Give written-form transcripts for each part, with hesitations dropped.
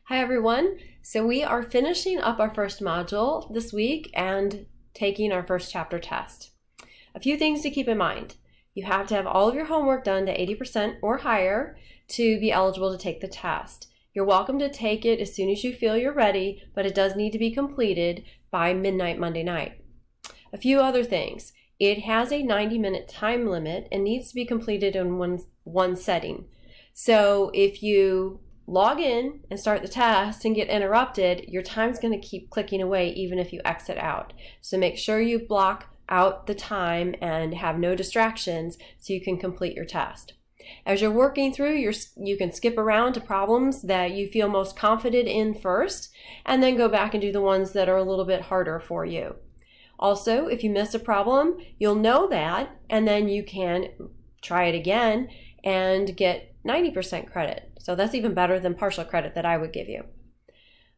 Hi everyone. So we are finishing up our first module this week and taking our first chapter test. A few things to keep in mind. You have to have all of your homework done to 80% or higher to be eligible to take the test. You're welcome to take it as soon as you feel you're ready, but it does need to be completed by midnight Monday night. A few other things. It has a 90-minute time limit and needs to be completed in one setting. So if you log in and start the test and get interrupted, your time's going to keep clicking away even if you exit out. So make sure you block out the time and have no distractions so you can complete your test. As you're working through, you can skip around to problems that you feel most confident in first, and then go back and do the ones that are a little bit harder for you. Also, if you miss a problem, you'll know that, and then you can try it again and get 90% credit. So that's even better than partial credit that I would give you.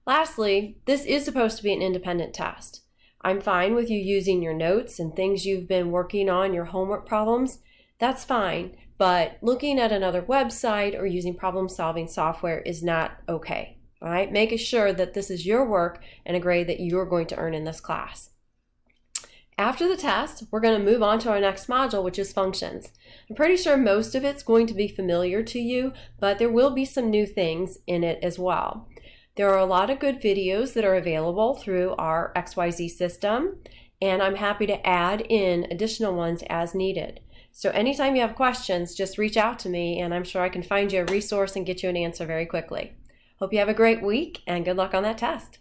Lastly, this is supposed to be an independent test. I'm fine with you using your notes and things you've been working on, your homework problems. That's fine, but looking at another website or using problem-solving software is not okay. All right? Make sure that this is your work and a grade that you're going to earn in this class. After the test, we're going to move on to our next module, which is functions. I'm pretty sure most of it's going to be familiar to you, but there will be some new things in it as well. There are a lot of good videos that are available through our XYZ system, and I'm happy to add in additional ones as needed. So anytime you have questions, just reach out to me, and I'm sure I can find you a resource and get you an answer very quickly. Hope you have a great week, and good luck on that test.